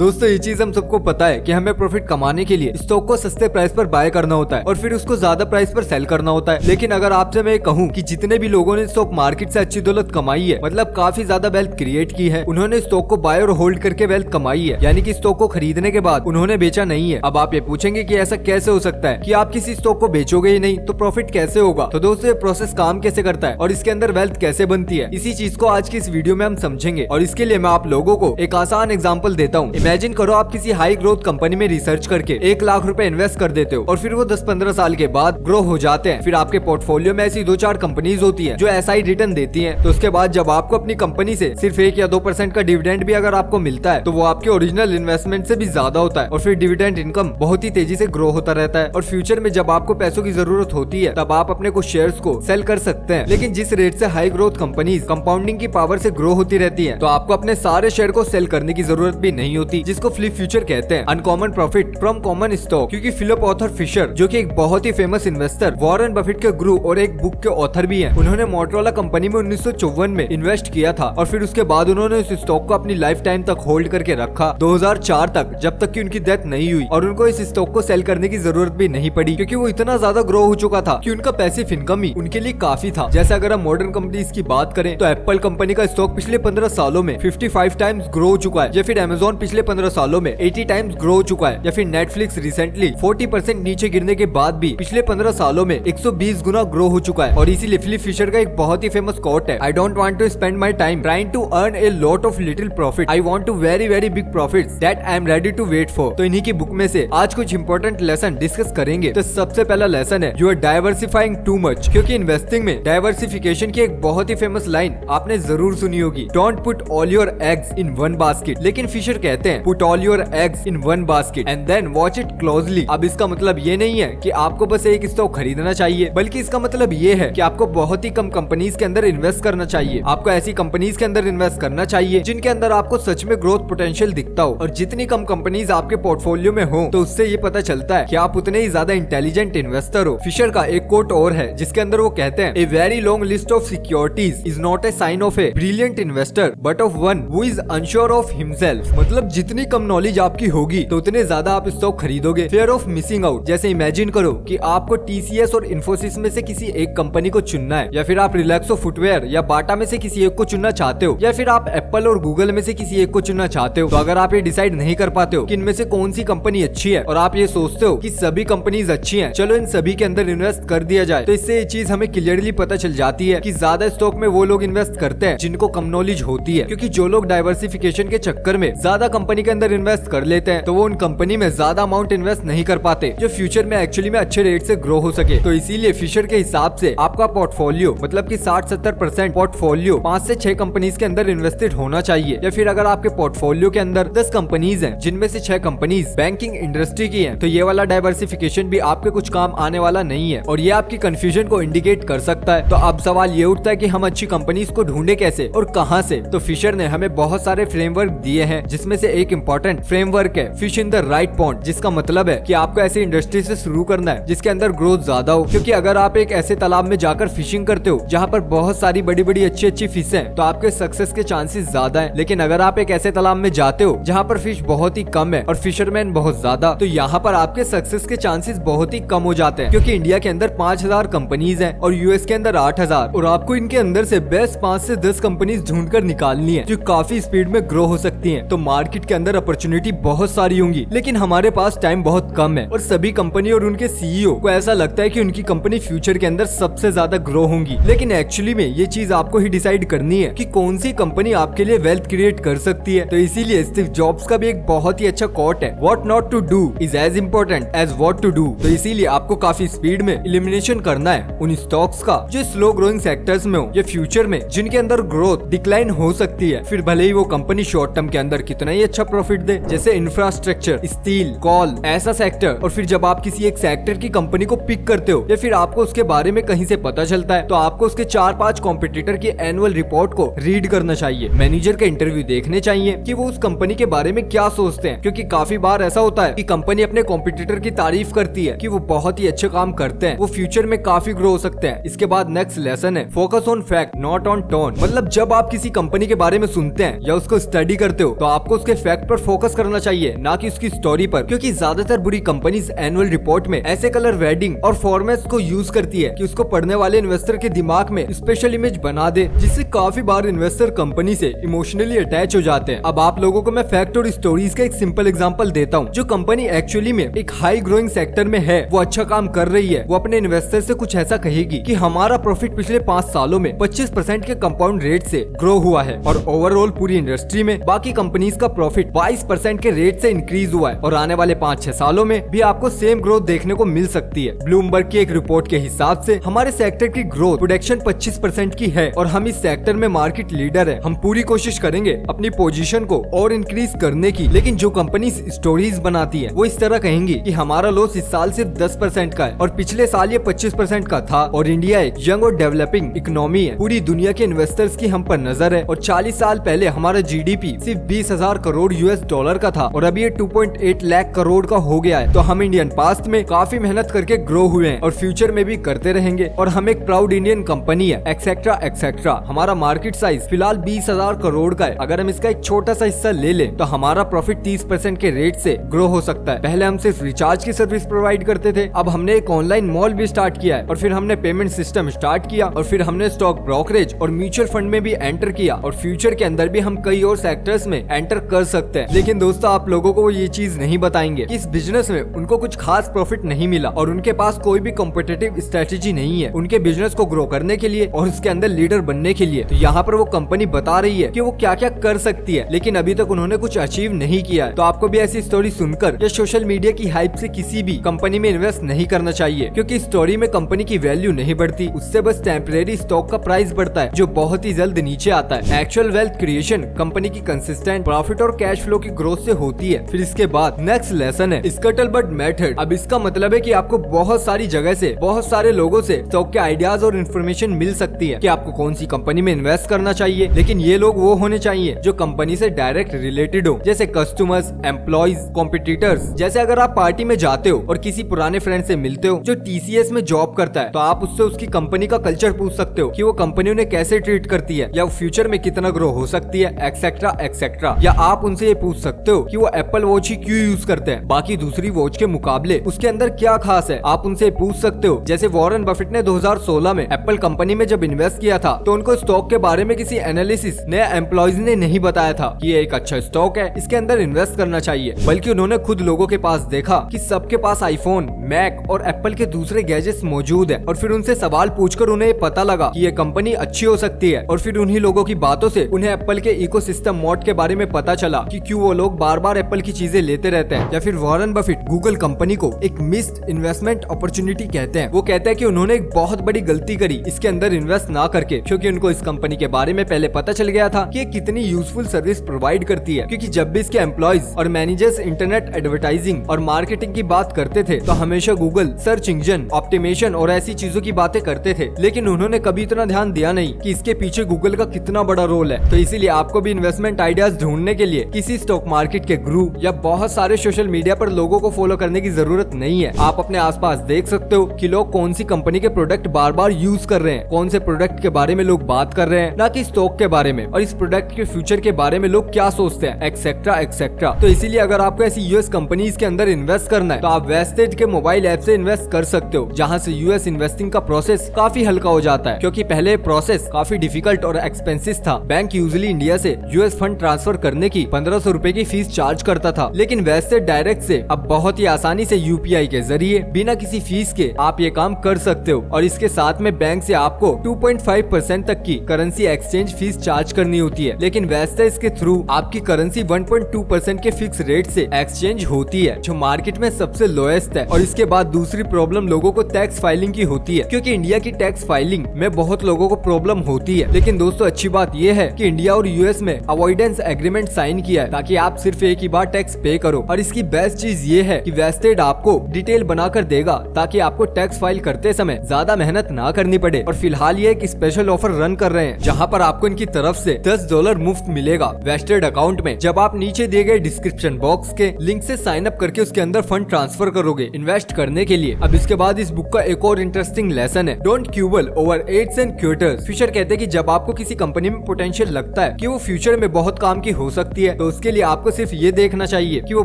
दोस्तों ये चीज हम सबको पता है कि हमें प्रॉफिट कमाने के लिए स्टॉक को सस्ते प्राइस पर बाय करना होता है और फिर उसको ज्यादा प्राइस पर सेल करना होता है। लेकिन अगर आपसे मैं कहूँ कि जितने भी लोगों ने स्टॉक मार्केट से अच्छी दौलत कमाई है, मतलब काफी ज्यादा वेल्थ क्रिएट की है, उन्होंने स्टॉक को बाय और होल्ड करके वेल्थ कमाई है, यानी कि स्टॉक को खरीदने के बाद उन्होंने बेचा नहीं है। अब आप ये पूछेंगे कि ऐसा कैसे हो सकता है कि आप किसी स्टॉक को बेचोगे ही नहीं तो प्रॉफिट कैसे होगा। तो दोस्तों ये प्रोसेस काम कैसे करता है और इसके अंदर वेल्थ कैसे बनती है, इसी चीज को आज की इस वीडियो में हम समझेंगे। और इसके लिए मैं आप लोगों को एक आसान एग्जांपल देता हूँ। इमेजिन करो आप किसी हाई ग्रोथ कंपनी में रिसर्च करके 1 लाख रुपए इन्वेस्ट कर देते हो और फिर वो 10-15 साल के बाद ग्रो हो जाते हैं। फिर आपके पोर्टफोलियो में ऐसी 2-4 कंपनीज होती है जो SI रिटर्न देती है। तो उसके बाद जब आपको अपनी कंपनी से सिर्फ 1 या 2% का डिविडेंड भी अगर आपको मिलता है तो वो आपके ओरिजिनल इन्वेस्टमेंट से भी ज्यादा होता है और फिर डिविडेंड इनकम बहुत ही तेजी से ग्रो होता रहता है। और फ्यूचर में जब आपको पैसों की जरूरत होती है तब आप अपने कुछ शेयर्स को सेल कर सकते हैं। लेकिन जिस रेट से हाई ग्रोथ कंपनीज कंपाउंडिंग की पावर से ग्रो होती रहती है तो आपको अपने सारे शेयर को सेल करने की जरूरत भी नहीं होती, जिसको फ्लिप फ्यूचर कहते हैं, uncommon profit from common stock. क्योंकि फिलिप आर्थर फिशर जो कि एक बहुत ही फेमस इन्वेस्टर वॉरेन बफेट के गुरु और एक बुक के ऑथर भी हैं, उन्होंने मोटरोला कंपनी में 1954 में इन्वेस्ट किया था और फिर उसके बाद उन्होंने इस स्टॉक को अपनी लाइफ टाइम तक होल्ड करके रखा 2004 तक, जब तक कि उनकी डेथ नहीं हुई और उनको इस स्टॉक को सेल करने की जरूरत भी नहीं पड़ी क्योंकि वो इतना ज्यादा ग्रो हो चुका था कि उनका पैसिव इनकम ही उनके लिए काफी था। जैसे अगर हम मॉडर्न कंपनीज की बात करें तो एप्पल कंपनी का स्टॉक पिछले 15 सालों में 55 टाइम्स ग्रो हो चुका है, या फिर अमेजोन पिछले 15 सालों में 80 टाइम्स ग्रो हो चुका है, या फिर नेटफ्लिक्स रिसेंटली 40% नीचे गिरने के बाद भी पिछले 15 सालों में 120 गुना ग्रो हो चुका है। और इसीलिए फिलिप फिशर का एक बहुत ही फेमस कोट है, I don't want to spend my time trying to earn a lot of little profit, I want to very big profits that I am ready to wait for. तो इन्हीं की book में से आज कुछ important lesson discuss करेंगे। तो सबसे पहला लेसन है, you are diversifying too much. क्योंकि इन्वेस्टिंग में डाइवर्सिफिकेशन की एक बहुत ही फेमस लाइन आपने जरूर सुनी होगी, don't put all your eggs in one basket. लेकिन फिशर कहते हैं put all your eggs in one basket and then watch it closely. अब इसका मतलब ये नहीं है कि आपको बस एक स्टॉक खरीदना चाहिए, बल्कि इसका मतलब ये है कि आपको बहुत ही कम कंपनीज के अंदर इन्वेस्ट करना चाहिए। आपको ऐसी कंपनीज के अंदर इन्वेस्ट करना चाहिए जिनके अंदर आपको सच में ग्रोथ पोटेंशियल दिखता हो। और जितनी कम कंपनीज आपके पोर्टफोलियो में हो तो उससे ये पता चलता है कि आप उतने ही ज्यादा इंटेलिजेंट इन्वेस्टर हो। फिशर का एक कोट और है जिसके अंदर वो कहते हैं, a very long list of securities is not a sign of a brilliant investor but of one who is unsure of himself. मतलब जितनी कम नॉलेज आपकी होगी तो उतने ज्यादा आप स्टॉक खरीदोगे। फेयर ऑफ मिसिंग आउट, जैसे इमेजिन करो कि आपको TCS और इन्फोसिस में से किसी एक कंपनी को चुनना है, या फिर आप रिलैक्सो फुटवेयर या बाटा में से किसी एक को चुनना चाहते हो, या फिर आप एप्पल और गूगल में से किसी एक को चुनना चाहते हो। तो अगर आप ये डिसाइड नहीं कर पाते हो कि इनमें से कौन सी कंपनी अच्छी है और आप ये सोचते हो कि सभी कंपनीज अच्छी हैं, चलो इन सभी के अंदर इन्वेस्ट कर दिया जाए, तो इससे ये चीज हमें क्लियरली पता चल जाती है कि ज्यादा स्टॉक में वो लोग इन्वेस्ट करते हैं जिनको कम नॉलेज होती है। क्योंकि जो लोग डाइवर्सिफिकेशन के चक्कर में ज्यादा कंपनी के अंदर इन्वेस्ट कर लेते हैं तो वो उन कंपनी में ज्यादा अमाउंट इन्वेस्ट नहीं कर पाते जो फ्यूचर में एक्चुअली में अच्छे रेट से ग्रो हो सके। तो इसीलिए फिशर के हिसाब से आपका पोर्टफोलियो मतलब कि 60-70% पोर्टफोलियो 5 से 6 कंपनीज के अंदर इन्वेस्टेड होना चाहिए। या फिर अगर आपके पोर्टफोलियो के अंदर 10 कंपनीज हैं जिनमें से 6 कंपनीज बैंकिंग इंडस्ट्री की हैं, तो ये वाला डाइवर्सिफिकेशन भी आपके कुछ काम आने वाला नहीं है और ये आपकी कंफ्यूजन को इंडिकेट कर सकता है। तो अब सवाल ये उठता है कि हम अच्छी कंपनीज को ढूंढे कैसे और कहां से। तो फिशर ने हमें बहुत सारे फ्रेमवर्क दिए हैं जिसमें से एक इंपॉर्टेंट फ्रेमवर्क है fish in the right pond, जिसका मतलब है कि आपको ऐसी इंडस्ट्री से शुरू करना है जिसके अंदर ग्रोथ ज्यादा हो। क्योंकि अगर आप एक ऐसे तालाब में जाकर फिशिंग करते हो जहाँ पर बहुत सारी बड़ी बड़ी अच्छी फिश हैं तो आपके सक्सेस के चांसेस ज्यादा हैं। लेकिन अगर आप एक ऐसे तालाब में जाते हो जहाँ पर फिश बहुत ही कम है और फिशरमैन बहुत ज्यादा, तो यहाँ पर आपके सक्सेस के चांसेस बहुत ही कम हो जाते हैं। क्योंकि इंडिया के अंदर 5000 कंपनीज हैं और यूएस के अंदर 8000, और आपको इनके अंदर से बेस्ट 5 से 10 कंपनीज ढूंढकर निकालनी है जो काफी स्पीड में ग्रो हो सकती हैं। तो मार्केट के अंदर अपॉर्चुनिटी बहुत सारी होंगी लेकिन हमारे पास टाइम बहुत कम है और सभी कंपनी और उनके सीईओ को ऐसा लगता है कि उनकी कंपनी फ्यूचर के अंदर सबसे ज्यादा ग्रो होंगी। लेकिन एक्चुअली में ये चीज आपको ही डिसाइड करनी है कि कौन सी कंपनी आपके लिए वेल्थ क्रिएट कर सकती है। तो इसीलिए स्टीव जॉब्स का भी एक बहुत ही अच्छा कोट है, what not to do is as important as what to do. तो इसीलिए आपको काफी स्पीड में एलिमिनेशन करना है उन स्टॉक्स का जो स्लो ग्रोइंग सेक्टर्स में हो या फ्यूचर में जिनके अंदर ग्रोथ डिक्लाइन हो सकती है, फिर भले ही वो कंपनी शॉर्ट टर्म के अंदर कितना ही अच्छा प्रॉफिट दे, जैसे इंफ्रास्ट्रक्चर, स्टील, कॉल, ऐसा सेक्टर। और फिर जब आप किसी एक सेक्टर की कंपनी को पिक करते हो या फिर आपको उसके बारे में कहीं से पता चलता है तो आपको उसके 4-5 कॉम्पिटिटर की एनुअल रिपोर्ट को रीड करना चाहिए, मैनेजर का इंटरव्यू देखने चाहिए कि वो उस कंपनी के बारे में क्या सोचते हैं। क्योंकि काफी बार ऐसा होता है कि कंपनी अपने कॉम्पिटिटर की तारीफ करती है कि वो बहुत ही अच्छे काम करते हैं, वो फ्यूचर में काफी ग्रो हो सकते हैं। इसके बाद नेक्स्ट लेसन है focus on fact not on tone. मतलब जब आप किसी कंपनी के बारे में सुनते हैं या उसको स्टडी करते हो तो आपको उसके फैक्ट पर फोकस करना चाहिए, ना कि उसकी स्टोरी पर, क्योंकि ज्यादातर बुरी कंपनीज एनुअल रिपोर्ट में ऐसे कलर वेडिंग और फॉर्मेट्स को यूज करती है कि उसको पढ़ने वाले इन्वेस्टर के दिमाग में स्पेशल इमेज बना दे, जिससे काफी बार इन्वेस्टर कंपनी से इमोशनली अटैच हो जाते हैं। अब आप लोगों को मैं फैक्ट और स्टोरीज का एक सिंपल एग्जांपल देता हूँ। जो कंपनी एक्चुअली में एक हाई ग्रोइंग सेक्टर में है, वो अच्छा काम कर रही है, वो अपने इन्वेस्टर से कुछ ऐसा कहेगी कि हमारा प्रॉफिट पिछले 5 सालों में 25% के कंपाउंड रेट से ग्रो हुआ है और ओवरऑल पूरी इंडस्ट्री में बाकी कंपनीज का प्रॉफिट 22% के रेट से इंक्रीज हुआ है और आने वाले 5-6 सालों में भी आपको सेम ग्रोथ देखने को मिल सकती है। ब्लूमबर्ग की एक रिपोर्ट के हिसाब से हमारे सेक्टर की ग्रोथ प्रोडक्शन 25% की है और हम इस सेक्टर में मार्केट लीडर है। हम पूरी कोशिश करेंगे अपनी पोजीशन को और इंक्रीज करने की, लेकिन जो कंपनी स्टोरीज बनाती है वो इस तरह कहेंगी कि हमारा लॉस इस साल सिर्फ 10% का है और पिछले साल ये 25% का था और इंडिया एक यंग और डेवलपिंग इकोनॉमी है। पूरी दुनिया के इन्वेस्टर्स की हम पर नजर है और 40 साल पहले हमारा जीडीपी सिर्फ 20,000 करोड़ US$ का था और अभी ये 2.8 लाख करोड़ का हो गया है। तो हम इंडियन पास्ट में काफी मेहनत करके ग्रो हुए हैं और फ्यूचर में भी करते रहेंगे और हम एक प्राउड इंडियन कंपनी है, एक्सेट्रा एक्सेट्रा। हमारा मार्केट साइज फिलहाल 20,000 करोड़ का है। अगर हम इसका एक छोटा सा हिस्सा ले लें तो हमारा प्रॉफिट 30% के रेट से ग्रो हो सकता है। पहले हम सिर्फ रिचार्ज की सर्विस प्रोवाइड करते थे, अब हमने एक ऑनलाइन मॉल भी स्टार्ट किया है और फिर हमने पेमेंट सिस्टम स्टार्ट किया और फिर हमने स्टॉक ब्रोकरेज और म्यूचुअल फंड में भी एंटर किया और फ्यूचर के अंदर भी हम कई और सेक्टर्स में एंटर कर सकते हैं। लेकिन दोस्तों, आप लोगों को वो ये चीज नहीं बताएंगे कि इस बिजनेस में उनको कुछ खास प्रॉफिट नहीं मिला और उनके पास कोई भी कॉम्पिटिटिव स्ट्रेटेजी नहीं है उनके बिजनेस को ग्रो करने के लिए और उसके अंदर लीडर बनने के लिए। तो यहाँ पर वो कंपनी बता रही है कि वो क्या क्या कर सकती है, लेकिन अभी तक उन्होंने कुछ अचीव नहीं किया है। तो आपको भी ऐसी स्टोरी सुनकर या सोशल मीडिया की हाइप से किसी भी कंपनी में इन्वेस्ट नहीं करना चाहिए, क्योंकि स्टोरी में कंपनी की वैल्यू नहीं बढ़ती, उससे बस टेम्परेरी स्टॉक का प्राइस बढ़ता है जो बहुत ही जल्द नीचे आता है। एक्चुअल वेल्थ क्रिएशन कंपनी की कंसिस्टेंट प्रॉफिट और कैश फ्लो की ग्रोथ से होती है। फिर इसके बाद नेक्स्ट लेसन है स्कटलबट मेथड। अब इसका मतलब है कि आपको बहुत सारी जगह से, बहुत सारे लोगों से स्टॉक के आइडियाज और इन्फॉर्मेशन मिल सकती है कि आपको कौन सी कंपनी में इन्वेस्ट करना चाहिए, लेकिन ये लोग वो होने चाहिए जो कंपनी से डायरेक्ट रिलेटेड हो, जैसे कस्टमर्स, एम्प्लॉइज, कॉम्पिटिटर्स। जैसे अगर आप पार्टी में जाते हो और किसी पुराने फ्रेंड से मिलते हो जो TCS में जॉब करता है, तो आप उससे उसकी कंपनी का कल्चर पूछ सकते हो कि वो कंपनी उन्हें कैसे ट्रीट करती है या फ्यूचर में कितना ग्रो हो सकती है, एक्सेट्रा एक्सेट्रा। या आप उनसे ये पूछ सकते हो कि वो एप्पल वॉच ही क्यों यूज करते हैं, बाकी दूसरी वॉच के मुकाबले उसके अंदर क्या खास है, आप उनसे पूछ सकते हो। जैसे वॉरेन बफेट ने 2016 में एप्पल कंपनी में जब इन्वेस्ट किया था तो उनको स्टॉक के बारे में किसी एनालिसिस नया एम्प्लॉइज ने नहीं बताया था कि ये एक अच्छा स्टॉक है, इसके अंदर इन्वेस्ट करना चाहिए, बल्कि उन्होंने खुद लोगों के पास देखा कि सबके पास आईफोन, मैक और एप्पल के दूसरे गैजेट्स मौजूद है और फिर उनसे सवाल पूछकर उन्हें पता लगा कि ये कंपनी अच्छी हो सकती है और फिर उन्हीं लोगों की बातों से उन्हें एप्पल के इकोसिस्टम मॉड के बारे में पता चला कि क्यों वो लोग बार बार एप्पल की चीजें लेते रहते हैं। या फिर वॉरेन बफेट गूगल कंपनी को एक मिस्ड इन्वेस्टमेंट अपॉर्चुनिटी कहते हैं। वो कहते हैं कि उन्होंने एक बहुत बड़ी गलती करी इसके अंदर इन्वेस्ट ना करके, क्योंकि उनको इस कंपनी के बारे में पहले पता चल गया था कि ये कितनी यूजफुल सर्विस प्रोवाइड करती है। क्योंकि जब भी इसके एम्प्लॉइज और मैनेजर्स इंटरनेट एडवर्टाइजिंग और मार्केटिंग की बात करते थे तो हमेशा गूगल, सर्च इंजन ऑप्टिमेशन और ऐसी चीजों की बातें करते थे, लेकिन उन्होंने कभी इतना ध्यान दिया नहीं कि इसके पीछे गूगल का कितना बड़ा रोल है। तो इसीलिए आपको भी इन्वेस्टमेंट आइडियाज ढूंढने के लिए किसी स्टॉक मार्केट के ग्रुप या बहुत सारे सोशल मीडिया पर लोगों को फॉलो करने की जरूरत नहीं है। आप अपने आसपास देख सकते हो कि लोग कौन सी कंपनी के प्रोडक्ट बार बार यूज कर रहे हैं, कौन से प्रोडक्ट के बारे में लोग बात कर रहे हैं, ना कि स्टॉक के बारे में, और इस प्रोडक्ट के फ्यूचर के बारे में लोग क्या सोचते हैं, एक्सेट्रा एक्सेट्रा। तो इसीलिए अगर आपको ऐसी यूएस कंपनीज के अंदर इन्वेस्ट करना है तो आप वेस्टेज के मोबाइल ऐप से इन्वेस्ट कर सकते हो, जहां से यूएस इन्वेस्टिंग का प्रोसेस काफी हल्का हो जाता है, क्योंकि पहले प्रोसेस काफी डिफिकल्ट और एक्सपेंसिव था। बैंक यूजुअली इंडिया से यूएस फंड ट्रांसफर करने की 1500 रुपए की फीस चार्ज करता था, लेकिन वेस्टेज डायरेक्ट से अब बहुत ही आसानी से यूपीआई के जरिए बिना किसी फीस के आप ये काम कर सकते हो। और इसके साथ में बैंक से आपको 2.5% तक की करेंसी एक्सचेंज फीस चार्ज करनी होती है, लेकिन वेस्टेज के थ्रू आपकी करेंसी 1.2% के फिक्स रेट से एक्सचेंज होती है, जो मार्केट में सबसे लोएस्ट है। और इसके बाद दूसरी प्रॉब्लम लोगों को टैक्स फाइलिंग की होती है, क्योंकि इंडिया की टैक्स फाइलिंग में बहुत लोगों को प्रॉब्लम होती है। लेकिन दोस्तों, अच्छी बात यह है कि इंडिया और यूएस में अवॉइडेंस एग्रीमेंट साइन किया है ताकि आप सिर्फ एक ही बार टैक्स पे करो। और इसकी बेस्ट चीज ये है कि वेस्टेड आपको डिटेल बनाकर देगा ताकि आपको टैक्स फाइल करते समय ज्यादा मेहनत ना करनी पड़े। और फिलहाल ये एक स्पेशल ऑफर रन कर रहे हैं जहां पर आपको इनकी तरफ से $10 मुफ्त मिलेगा वेस्टेड अकाउंट में, जब आप नीचे दिए गए डिस्क्रिप्शन बॉक्स के लिंक से साइन अप करके उसके अंदर फंड ट्रांसफर करोगे इन्वेस्ट करने के लिए। अब इसके बाद इस बुक का एक और इंटरेस्टिंग लेसन है, don't quibble over ads and cutters. Fisher कहते हैं कि जब आपको किसी कंपनी में पोटेंशियल लगता है कि वो फ्यूचर में बहुत काम की हो सकती है है तो उसके लिए आपको सिर्फ ये देखना चाहिए कि वो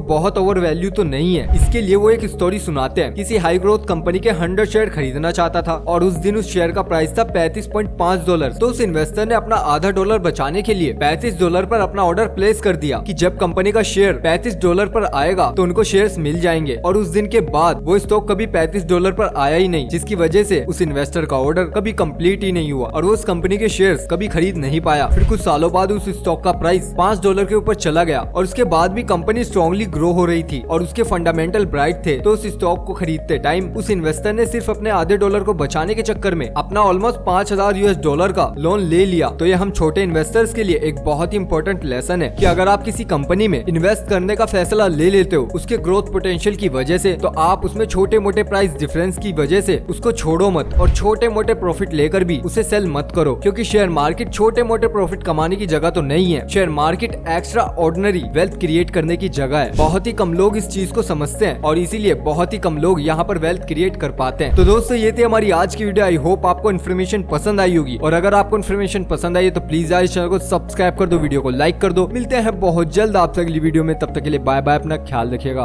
बहुत ओवर वैल्यू तो नहीं है। इसके लिए वो एक स्टोरी सुनाते हैं। किसी हाई ग्रोथ कंपनी के 100 शेयर खरीदना चाहता था और उस दिन उस शेयर का प्राइस था $35.5। तो उस इन्वेस्टर ने अपना आधा डॉलर बचाने के लिए $35 पर अपना ऑर्डर प्लेस कर दिया कि जब कंपनी का शेयर $35 पर आएगा तो उनको शेयर्स मिल जाएंगे। और उस दिन के बाद वो स्टॉक कभी $35 पर आया ही नहीं, जिसकी वजह से उस इन्वेस्टर का ऑर्डर कभी कंप्लीट ही नहीं हुआ और वो उस कंपनी के शेयर्स कभी खरीद नहीं पाया। फिर कुछ सालों बाद उस स्टॉक का प्राइस $5 के ऊपर चला गया और उसके बाद भी कंपनी स्ट्रांगली ग्रो हो रही थी और उसके फंडामेंटल ब्राइट थे। तो उस स्टॉक को खरीदते टाइम उस इन्वेस्टर ने सिर्फ अपने आधे डॉलर को बचाने के चक्कर में अपना ऑलमोस्ट $5000 का लोन ले लिया। तो ये हम छोटे इन्वेस्टर्स के लिए एक बहुत ही इंपॉर्टेंट लेसन है कि अगर आप किसी कंपनी में इन्वेस्ट करने का फैसला ले लेते हो उसके ग्रोथ पोटेंशियल की वजह से, तो आप उसमें छोटे मोटे प्राइस डिफरेंस की वजह से उसको छोड़ो मत और छोटे मोटे प्रॉफिट लेकर भी उसे सेल मत करो, क्योंकि शेयर मार्केट छोटे मोटे प्रॉफिट कमाने की जगह तो नहीं है। Share market extra ordinary wealth create करने की जगह है। बहुत ही कम लोग इस चीज को समझते हैं और इसीलिए बहुत ही कम लोग यहाँ पर वेल्थ क्रिएट कर पाते हैं। तो दोस्तों ये थी हमारी आज की वीडियो। आई होप आपको इन्फॉर्मेशन पसंद आई होगी और अगर आपको इन्फॉर्मेशन पसंद आई है तो प्लीज यार इस चैनल को सब्सक्राइब कर दो, वीडियो को लाइक कर दो। मिलते हैं बहुत जल्द आपसे अगली वीडियो में, तब तक के लिए बाय बाय, अपना ख्याल रखिएगा।